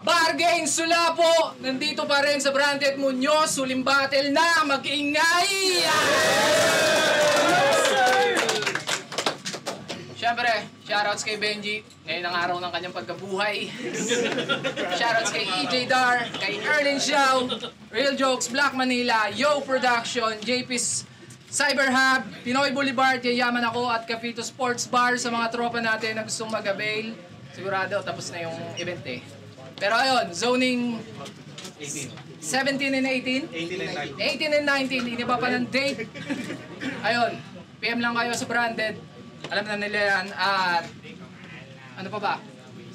Bargain Sulapo! Nandito pa rin sa Branded Muñoz. Huling battle na! Mag-ingay! Siyempre, shoutouts kay Benji. Ngayon ang araw ng kanyang pagkabuhay. Shoutouts kay EJ Dar, kay Erlin Xiao, Real Jokes, Black Manila, Yo Production, JP's Cyber Hub, Pinoy Boulevard, Yayaman Ako, at Cafito Sports Bar sa mga tropa natin na gustong mag-avail. Sigurado, tapos na yung event eh. Pero ayun, zoning 17 and 18? 18 and 19, hindi ba pa ng date? Ayun, PM lang kayo sa Branded. Alam na nila yan. At ano pa ba?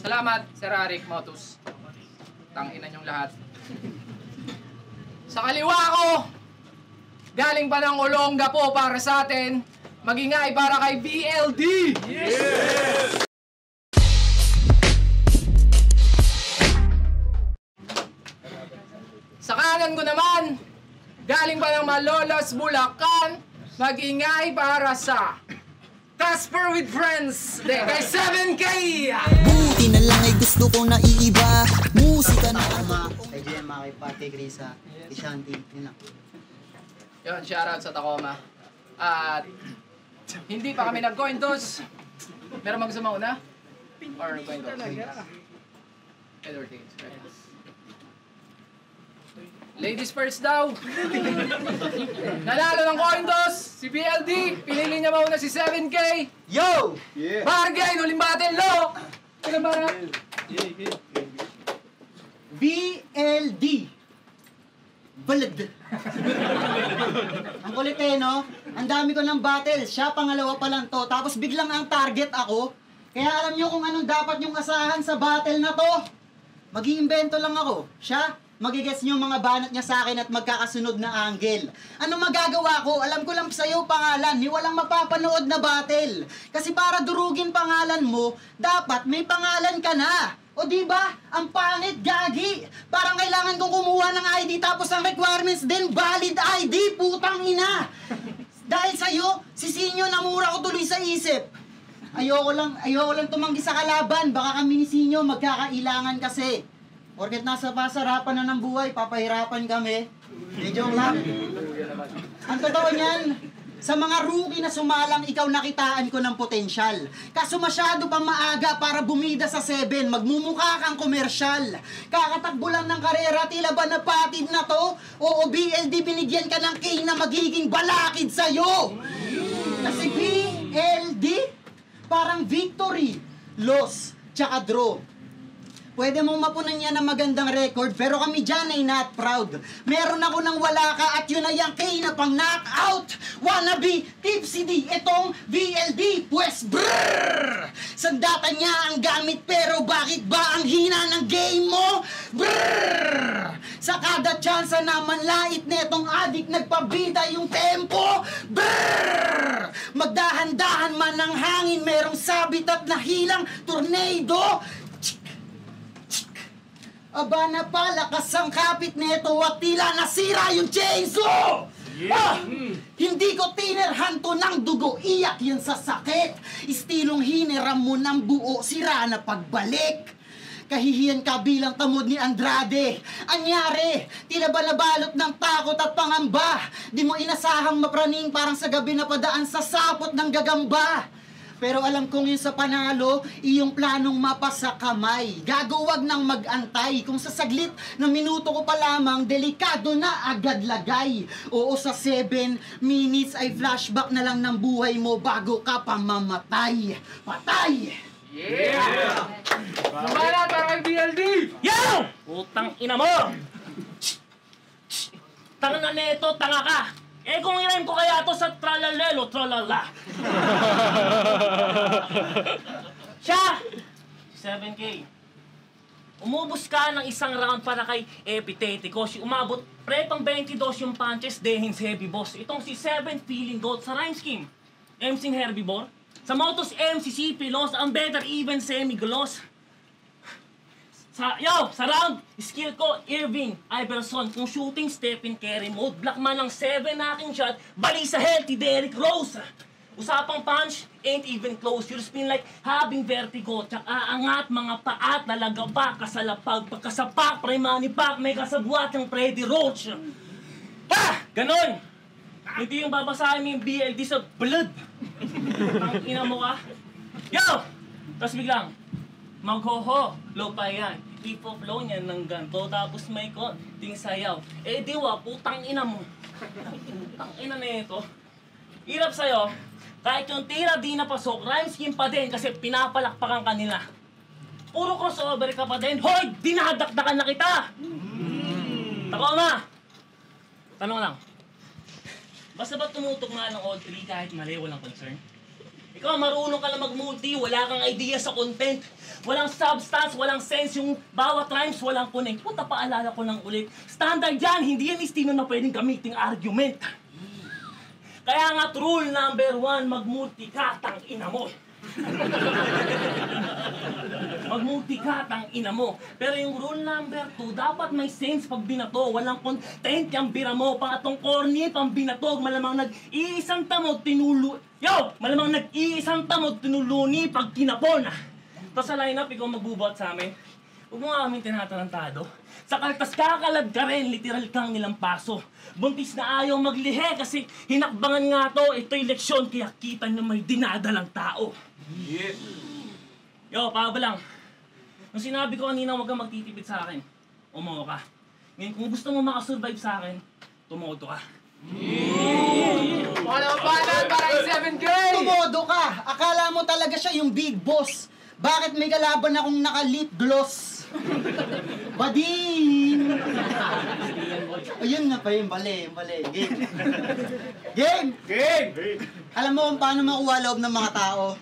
Salamat, Sir Arik Motus. Tanginan yung lahat. Sa kaliwa ko, galing pa ng Olonga po para sa atin. Magingay para kay BLD! Yes! Sa kanan ko naman, galing pa ng Malolos, Bulacan, mag-ingay para sa Casper with Friends, kay 7K! Buti na lang ay gusto kong naiiba, musika na Kay Gemma, kay Pat, kay Grisa, kay Shanti, yun lang. Yun, shoutout sa Tacoma. At hindi pa kami nag-coin toss. Meron mag gusto mauna? Or coin toss? Edward Higgins, right? Ladies first daw. Nanalo ng coin toss si BLD. Pinili niya mauna si 7K. Yo! Yeah. Bargain, huling battle, lo! Kaya ba na? BLD. Balad. Ang kulit eh, no? Ang dami ko ng battle. Siya, pangalawa pa lang to. Tapos biglang ang target ako. Kaya alam nyo kung anong dapat nyong asahan sa battle na to. Mag-iimbento lang ako. Siya, magigets nyo mga banat niya sa akin at magkakasunod na angle. Ano magagawa ko? Alam ko lang sa'yo pangalan, ni walang mapapanood na battle. Kasi para durugin pangalan mo, dapat may pangalan ka na. O diba? Ang pangit, gagi. Parang kailangan kong kumuha ng ID tapos ang requirements din, valid ID, putang ina. Dahil sa'yo, si Sinyo namura ko tuloy sa isip. Ayoko lang tumanggi sa kalaban. Baka kami ni Sinyo magkakailangan kasi. Porket nasa pasarapan na ng buhay, papahirapan kami. Joke lang. Ang totoo niyan, sa mga rookie na sumalang, ikaw nakitaan ko ng potensyal. Kaso masyado pang maaga para bumida sa 7, magmumukha kang komersyal. Kakatakbo lang ng karera, tila ba napatid na to? Oo, BLD, binigyan ka ng K na magiging balakid sa'yo. Kasi BLD, parang victory, loss, tsaka draw. Pwede mong mapunan niya ng magandang record, pero kami dyan ay not proud. Meron ako ng wala ka at yun ay ang K na pang knockout. Wannabe, tipsy D, itong VLD, pues brrrr! Sandata niya ang gamit, pero bakit ba ang hina ng game mo? Brrrr! Sa kada tsansa na manlait netong adik, nagpabida yung tempo. Brrrr! Magdahan-dahan man ng hangin, merong sabit at nahilang tornado. Aba na palakas ang kapit neto at tila nasira yung chainsaw! Yeah. Hindi ko tinerhan to ng dugo, iyak yan sa sakit. Istilong hiniram mo ng buo, sira na pagbalik. Kahihiyan ka bilang tamod ni Andrade. Anyari, tila ba nabalot ng takot at pangamba? Di mo inasahang mapraning parang sa gabi na padaan sa sapot ng gagamba. Pero alam kong yun sa panalo, iyong planong mapasa kamay. Gagawag ng mag-antay. Kung sa saglit na minuto ko pa lamang, delikado na agad lagay. Oo, sa 7 minutes ay flashback na lang ng buhay mo bago ka pa mamatay. Patay! Yeah! Sumala para kay BLD! Yo! Utang ina mo! Tanga na neto, tanga ka! Eh kung i-rhyme ko kaya to sa tralalelo, tralala. Siya! 7K. Umubos ka ng isang round para kay Epiteticos. Umabot prepang 22 yung punches, Dehins Heavy Boss. Itong si 7 Feeling Goat sa rhyme scheme. MC Herbivore. Sa Motos MC Pilos, ang better even semi-gloss. Sa round, skill ko, Irving, Iverson. Kung shooting, Stephen Curry mode. Black man ng 7 na aking shot, bali sa healthy, Derrick Rose. Usapang punch, ain't even close. You'll spin like having vertigo. Tsaka aangat mga paat, lalaga pa, kasalapag, pagkasapak, premanipak, may kasabwat ng Freddy Roach. Ha! Ganon! Hindi yung babasahin mo yung BLD sa blood. Ang ina mo ka. Yo! Tapos biglang, maghoho, low pa yan. Ipo-flow niyan ng ganto, tapos may konting sayaw. Eh diwa, putang ina mo. Putang ina na ito. Hirap sa'yo, kahit yung tira di napasok, rhyme scheme pa din kasi pinapalakpakan kanila. Puro crossover ka pa din. Hoy! Dinadakdakan na kita! Takoma! Tanong lang. Basta ba tumutok nga ng all three kahit mali, walang concern? Ikaw, marunong ka lang mag-multi, wala kang idea sa content. Walang substance, walang sense yung bawat rhymes, walang connect. Puta, paalala ko lang ulit. Standard yan, hindi yan istino na pwedeng gamiting argument. Kaya nga, rule number 1, mag-multi ka, tang ina mo. Mag-multi ka, tang ina mo. Pero yung rule number 2, dapat may sense pag binato. Walang content yung bira mo. Pangatong corny, pang binatog. Malamang nag-iisang tamod, malamang nag-iisang tamod, tinuluni pag kinapon. Tapos sa lineup, ikaw magbubuhat sa amin. Huwag mo nga kaming tinatarantado. Sa kaltas kakalad ka rin, literal kang nilang paso. Buntis na ayaw maglihe kasi hinakbangan nga to. Ito'y leksyon kaya kita nyo may dinadalang tao. Yeah. Yo, pabalang. Nung sinabi ko kanina huwag kang magtitipid sa akin, umawa ka. Ngayon kung gusto mo makasurvive sa akin, tumodo ka. Wala pa na para 7K! Tumodo ka! Akala mo talaga siya yung big boss. Bakit may kalaban akong naka-lip gloss? Bading! Ayun na pa yung bali. Game! Game! Alam mo kung paano makuha loob ng mga tao?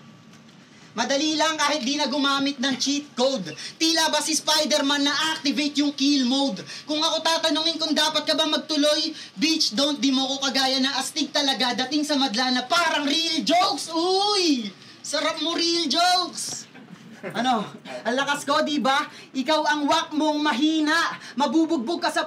Madali lang kahit di na gumamit ng cheat code. Tila ba si Spider-Man na-activate yung kill mode? Kung ako tatanungin kung dapat ka ba magtuloy, bitch, don't di mo ko kagaya na astig talaga dating sa madla na parang real jokes. Uy! Sarap mo real jokes! Ano? Ang lakas ko, di ba? Ikaw ang wak mong mahina. Mabubugbog ka sa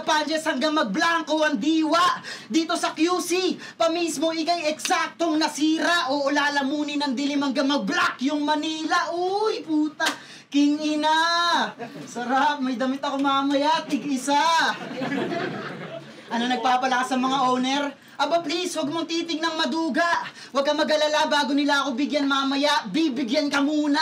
punches hanggang magblanko ang diwa. Dito sa QC, pamismo ikay eksaktong nasira. O lalamunin ng dilim hanggang mag-block yung Manila. Uy, puta. King ina. Sarap, may damit ako mamaya. Tig-isa. Ano nagpapalakas sa mga owner? Aba please, huwag mong titig ng maduga. Huwag kang mag-alala bago nila ako bigyan mamaya. Bibigyan ka muna.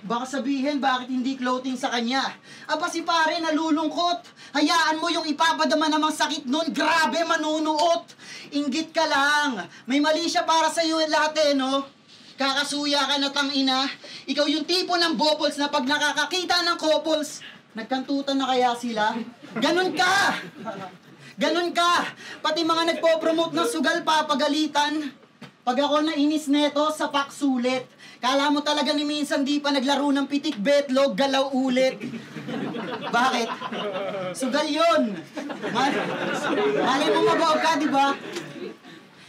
Baka sabihin, bakit hindi clothing sa kanya? Aba si pare, nalulungkot. Hayaan mo yung ipapadama namang sakit nun. Grabe, manunuot. Inggit ka lang. May mali siya para sa'yo lahat no? Kakasuya ka na tangina. Ikaw yung tipo ng bobols na pag nakakakita ng couples, nagkantutan na kaya sila? Ganun ka! Ganun ka! Pati mga nagpo-promote ng sugal papagalitan. Pag ako nainis neto, sapak sulit. Kala mo talaga ni minsan di pa naglaro ng pitik betlog, galaw ulit. Bakit? Sugal yun. Malay mo mabaw ka, di ba?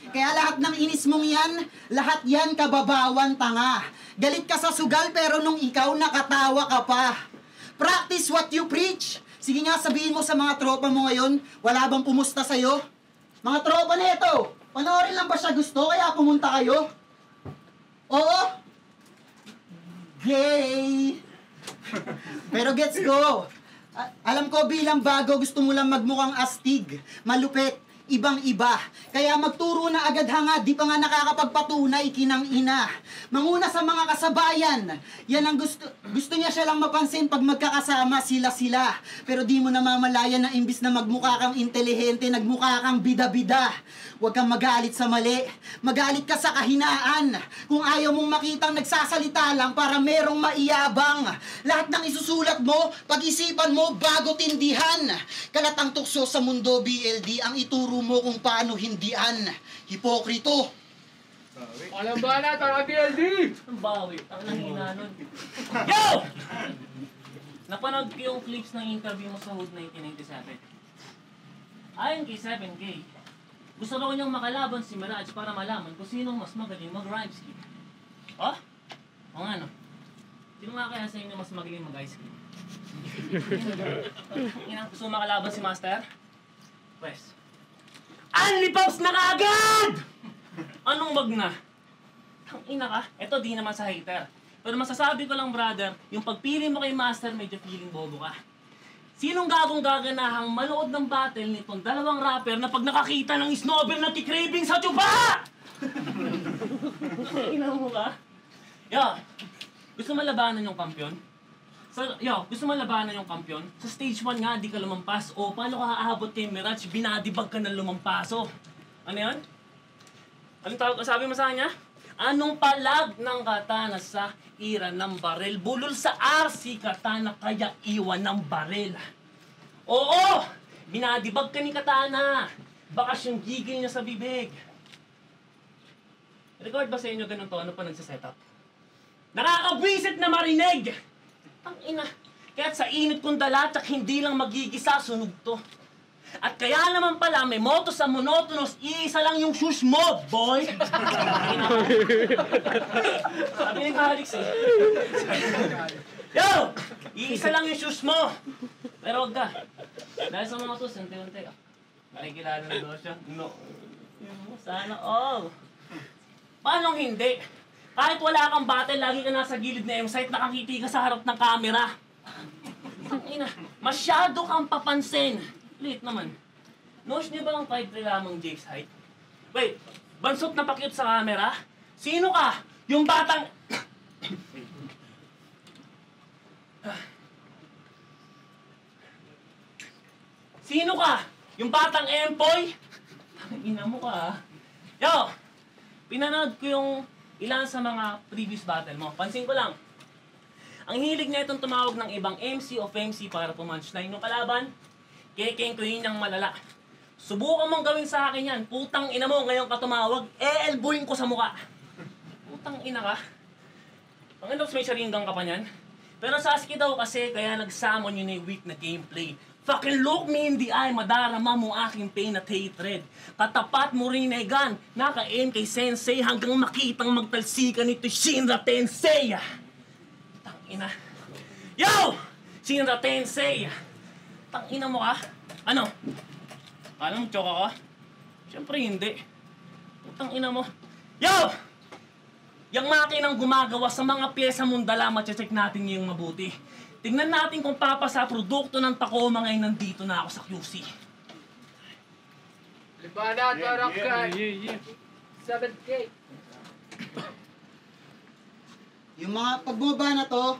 Kaya lahat ng inis mong yan, lahat yan kababawan tanga. Galit ka sa sugal pero nung ikaw nakatawa ka pa. Practice what you preach. Sige nga, sabihin mo sa mga tropa mo ngayon, wala bang pumusta sa'yo? Mga tropa na ito, panoorin lang ba siya gusto kaya pumunta kayo? Oo? Gay! Pero gets ko. Alam ko bilang bago gusto mo lang magmukhang astig, malupit, ibang-iba. Kaya magturo na agad hanga, di pa nga nakakapagpatunay kinang ina. Manguna sa mga kasabayan. Yan ang gusto niya siya lang mapansin pag magkakasama sila-sila. Pero di mo namamalayan na imbis na magmukha kang intelihente, nagmukha kang bida-bida. Huwag kang magalit sa mali. Magalit ka sa kahinaan. Kung ayaw mong makitang nagsasalita lang para merong maiyabang. Lahat ng isusulat mo, pag-isipan mo bago tindihan. Kalatang tukso sa mundo, BLD, ang ituro mo kung paano hindian. Hipokrito. Alam ba na, tara BLD! Ang bawi, ang nangina nun. Yo! Napanood ko yung clips ng interview mo sa Hood 1997. Ayon kay 7K, gusto raw niyang makalaban si Mirage para malaman kung sinong mas magaling mag-rhyme scheme. Oh? O nga no? Sino nga kaya sa inyo mas magaling mag-ice cream? Gusto mo makalaban si Master? Pwes. Unli Pops na kaagad! Anong wag na? Ang ina ka, eto di naman sa hater. Pero masasabi ko lang brother, yung pagpili mo kay Master, medyo feeling bobo ka. Sinong gagong gaganahang manood ng battle nitong dalawang rapper na pag nakakita ng snowball na kikraving sa tuba? Ina mo ka? Yo, gusto mo labanan yung kampiyon? Gusto mo labanan yung kampiyon? Sa stage 1 nga, di ka lumampas. O, paano ka aabot kay Mirage? Binadibag ka na lumampaso. Ano yan? Anong tawag? Sabi mo sa kanya? Anong palag ng katana sa ira ng barel? Bulol sa RC katana kaya iwan ng barel. Oo! Binadibag ka ni katana. Bakas yung gigil niya sa bibig. Record ba sa inyo ganun to? Ano pa nagsisetup? Nakakabwisit na marinig! Ang ina. Kaya't sa init kong dalatsak, hindi lang magigisa, sunog to. At kaya naman pala, may moto sa monotonous, iisa lang yung shoes mo, boy! Sabi ni Alex eh. Yo! Iisa lang yung shoes mo! Pero wag ka. Dahil sa mga to, unti-unti. Nakikilala na daw siya. No. Sana all. Paano hindi? Kahit wala kang battle, lagi ka nasa gilid na M-site, nakangiti ka sa harap ng camera. Ina, masyado kang papansin. Lit naman. Knows niyo ba ang 5'3 lamang Jake's height? Wait, bansot na pakyut sa camera? Sino ka? Yung batang... Sino ka? Yung batang empoy? Ina mo ka. Yo! Pinanood ko yung ilan sa mga previous battle mo. Pansin ko lang, ang hilig niya itong tumawag ng ibang MC o MC para pumunchline yung kalaban, kekeng ko yun niyang malala. Subukan mong gawin sa akin yan. Putang ina mo, ngayon ka tumawag, elbowin ko sa muka. Putang ina ka. Ang may saringgang ka pa niyan. Pero Sasuke daw kasi, kaya nagsamon yun yung weak na gameplay. Fucking look me in the eye, madarama mo aking pain at hatred. Katapat mo rin na gun, naka-aim kay Sensei hanggang makitang magtalsikan nito Shinra Tensei. Tangina. Yo! Shinra Tensei! Tangina mo ka? Ano? Alam mo, choka ka? Siyempre hindi. Tangina mo. Yo! Yang makinang gumagawa sa mga pyesa mong dala, check natin yung mabuti. Tingnan natin kung papasa produkto ng Tacoma ngayon nandito na ako sa QC. Libana at Warakay. 7K. Yung mga pagbaba na to,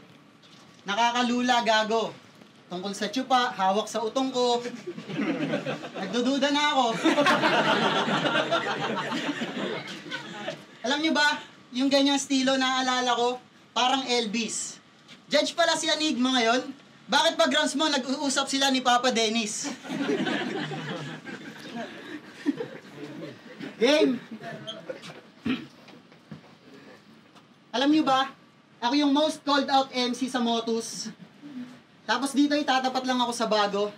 nakakalula gago. Tungkol sa tsupa, hawak sa utong ko. Nagdududa na ako. Alam nyo ba, yung ganyang estilo na alala ko, parang Elvis. Judge pala si Enigma ngayon. Bakit pag grounds mo, nag-uusap sila ni Papa Dennis? Game! Alam niyo ba, ako yung most called out MC sa Motus. Tapos dito itatapat lang ako sa bago.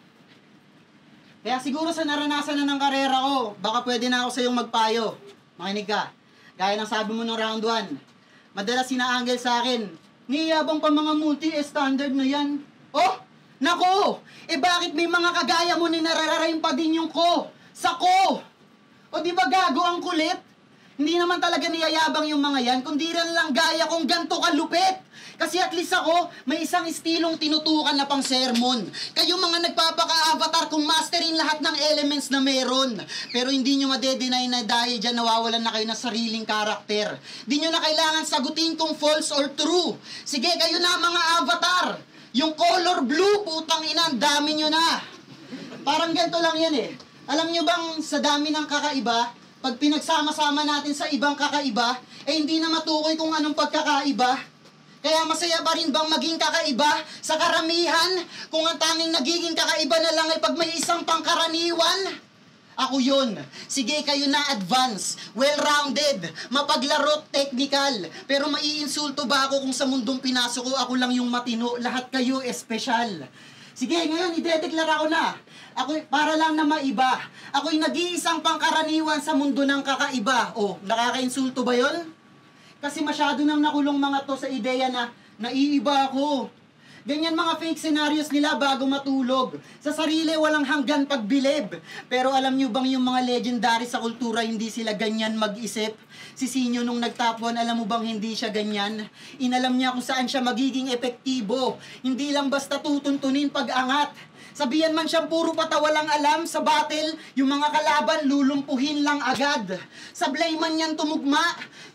Kaya siguro sa naranasan na ng karera ko, baka pwede na ako sa iyong magpayo. Makinig ka. Gaya ng sabi mo ng round 1. Madalas sinaanggel sa akin, niyabang pa mga multi-standard na yan. Oh! Nako! Eh bakit may mga kagaya mo ni narararayin pa din yung ko? Sa ko! O di ba gago ang kulit? Hindi naman talaga niyayabang yung mga yan, kundi rin lang gaya kong ganto kalupit. Kasi at least ako, may isang estilong tinutukan na pang sermon. Kayo mga nagpapaka-avatar kung masterin lahat ng elements na meron. Pero hindi nyo madedenay na dahil dyan nawawalan na kayo ng sariling karakter. Hindi nyo na kailangan sagutin kung false or true. Sige, kayo na mga avatar. Yung color blue, putang ina, ang dami nyo na. Parang ganito lang yan eh. Alam nyo bang sa dami ng kakaiba, pag pinagsama-sama natin sa ibang kakaiba, eh hindi na matukoy kung anong pagkakaiba. Kaya masaya pa rin bang maging kakaiba sa karamihan kung ang tanging nagiging kakaiba na lang ay pag may isang pangkaraniwan? Ako yun. Sige, kayo na advance, well-rounded, mapaglaro, technical. Pero maiinsulto ba ako kung sa mundong pinasok ko ako lang yung matino, lahat kayo espesyal? Sige, ngayon idedeklara ko na. Ako para lang na maiba. Ako'y nag-iisang pangkaraniwan sa mundo ng kakaiba. O, nakakainsulto ba yun? Kasi masyado nang nakulong mga to sa ideya na naiiba ako. Ganyan mga fake scenarios nila bago matulog. Sa sarili walang hanggan pagbilib. Pero alam nyo bang yung mga legendary sa kultura hindi sila ganyan mag-isip? Si Sinyo nung nag-top 1, alam mo bang hindi siya ganyan? Inalam niya kung saan siya magiging epektibo. Hindi lang basta tutuntunin pag-angat. Sabihan man siyang puro patawa lang alam sa battle, yung mga kalaban lulumpuhin lang agad. Sablay man yan tumugma,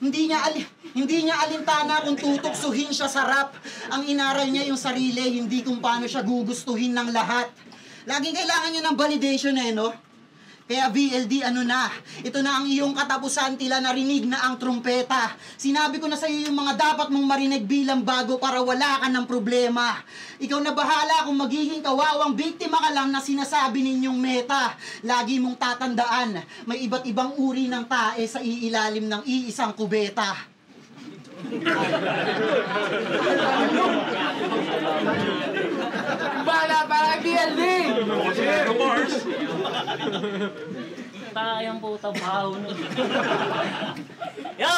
hindi niya alintana kung tutuksuhin siya sa rap. Ang inaral niya yung sarili, hindi kung paano siya gugustuhin ng lahat. Laging kailangan niya ng validation no? Kaya VLD, ito na ang iyong katapusan, tila narinig na ang trumpeta. Sinabi ko na sa iyo yung mga dapat mong marinig bilang bago para wala ka ng problema. Ikaw na bahala kung magiging kawawang biktima ka lang na sinasabi ninyong meta. Lagi mong tatandaan, may iba't ibang uri ng tae sa iilalim ng iisang kubeta. Bala para kay BLD! Tayang puta baho nun. Yo!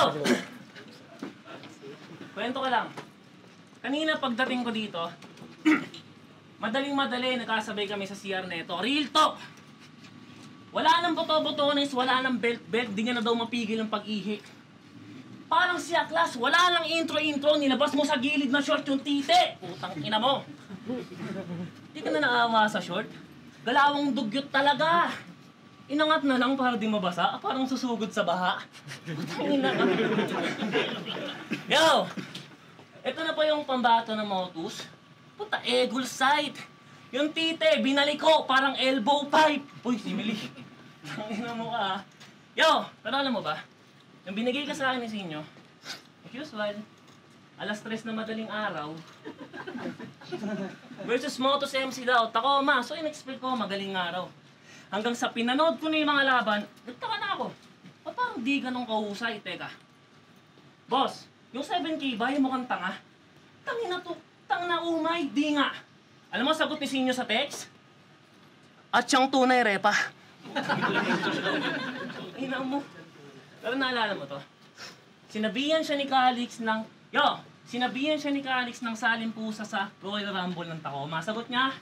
Kwento ka lang. Kanina pagdating ko dito, madaling-madali nagkasabay kami sa CR neto. Real talk! Wala nang boto-botones, wala nang belt-belt, di niya na daw mapigil ang pag-ihi. Parang siya, class, wala nang intro-intro, nilabas mo sa gilid na short yung tite. Putang ina mo. Di ka na naawa sa short? Galawang dugyot talaga. Inangat na lang para di mabasa, parang susugod sa baha. Putang ina ka. Yo! Ito na pa yung pambato ng Motus. Puta, egol sight. Yung tite, binaliko, parang elbow pipe. Uy, simili. Ang ina mo ka. Yo, pero alam mo ba? Yung binigay ka sa akin ni Sinyo, usual, alas 3 na madaling araw, versus Motus MC daw, Tacoma. So, in-expect ko, magaling araw. Hanggang sa pinanood ko na yung mga laban, nagtaka na ako. Parang di ganun kahusay. Teka. Boss, yung 7K ba, yung mukhang tanga? Tang na umay, di nga. Alam mo, sagot ni Sinyo sa text? At siyang tunay, repa. Ina mo. Pero naalala mo to? Sinabihan siya ni Calix ng... Sinabihan siya ni Calix ng salimpusa sa Royal Rumble ng Tacoma. Sagot niya,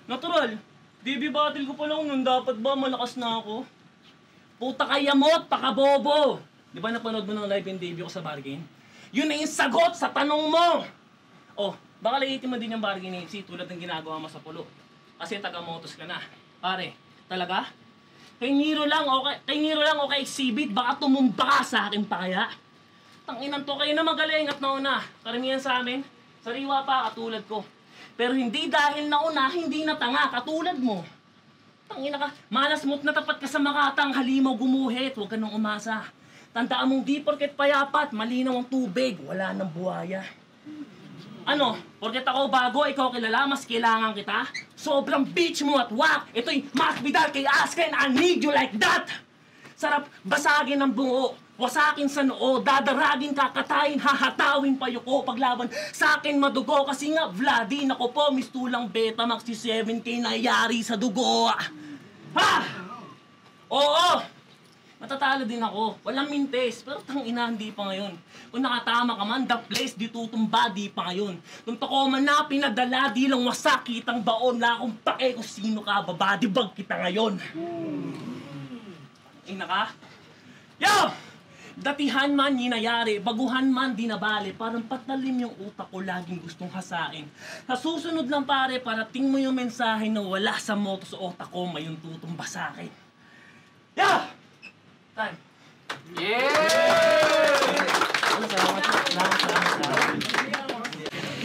natural. DB battle ko pa lang nun. Dapat ba malakas na ako? Puta kaya mo, pakabobo! Di ba napanood mo ng live yung debut ko sa bargain? Yun na yung sagot sa tanong mo! Oh, baka layitin mo din yung bargain FC tulad ng ginagawa mo sa pulo. Kasi taga-motos ka na. Pare, talaga? Kay Niro lang o kay Exhibit, baka tumumba ka sa akin pa kaya? Tanginan to, kayo na magaling at nauna. Karamihan sa amin, sariwa pa katulad ko. Pero hindi dahil nauna, hindi na tanga katulad mo. Tangina ka, malas mo't natapat ka sa makatang, halimaw gumuhit, huwag ka nang umasa. Tandaan mong di porket payapat, malinaw ang tubig, wala nang buhaya. Ano, porket ako bago, ikaw kilala, mas kailangan kita? Sobrang bitch mo at wak! Ito'y Mas Vidal kay Asken, I need you like that! Sarap basagin ng bungo, wasakin sa noo, dadaragin kakatayin, hahatawin payuko, paglaban sa akin madugo, kasi nga Vladin ako po, mistulang Betamax si 7K nayari sa dugo. Ha! Oo! Matatalo din ako. Walang mintes. Pero tangina, hindi pa ngayon. Kung nakatama ka man, the place di tutumba, di pa ngayon. Kung Tacoma na pinadala, di lang wasak kitang baon. Wala akong pake kung sino ka, babadibag kita ngayon. Ina ka? Yo! Datihan man ninayari, baguhan man di nabali. Parang patalim yung utak ko, laging gustong hasain. Sa susunod lang pare, parating mo yung mensahe na wala sa moto sa utak ko, may yung tutumba sa akin. Yeah! Time. Yeah!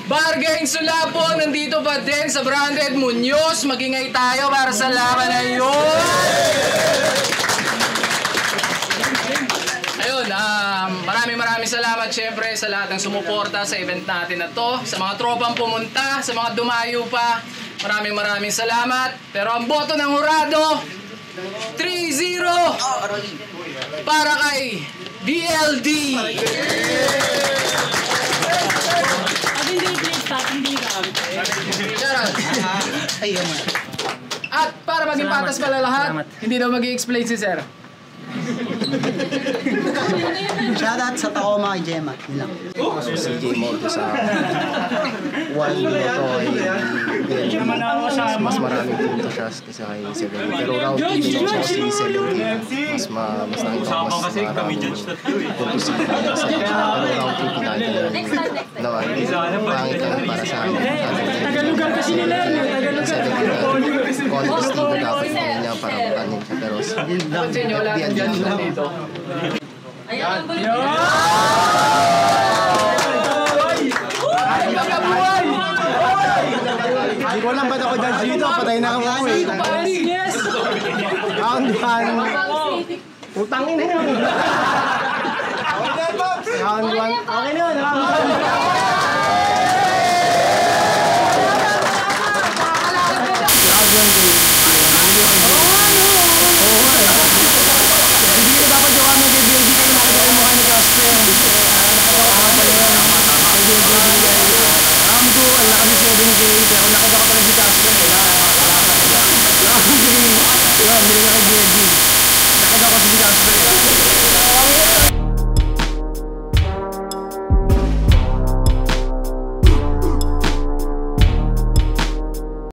Bargain Sulapong, nandito pa din sa Branded Muñoz. Magingay tayo para sa laban na yun. Ayun, maraming salamat syempre sa lahat ng sumuporta sa event natin na to. Sa mga tropang pumunta, sa mga dumayo pa, maraming salamat. Pero ang boto ng hurado, 3-0 para kay BLD. At para maging patas pala lahat, hindi daw mag-i-explain si Sir. Shoutout sa Tacoma kay Gemma. Yun lang. CJ Moldo sa 1 minuto ay mas maraming punto siya kaysa kay 7. Pero round 2 din si 7. Mas nakita ko mas maraming punto si 7. Pero round 2 pinali na pangit lang para sa akin. Tagalugan kasi nila yun. Contest dito dapat niya para makanin siya. Pero Pansin nyo, wala nang judge na dito. Ayan. hindi ko lang ba't ako judge dito. Patay na ako eh. Round 1. Utangin na yun. Round 1. Okay na yun. Round 1 game. Hindi ko dapat yung kami kay BLG kayo nakita ko yung mukha ni Casper. Nakatawa pa yun. Kay BLG binigay. Round 2, ang laki ni 7K. Pero nakita ko pala si Casper. Round 3, yun, binigay kay BLG. Nakita ko si Casper.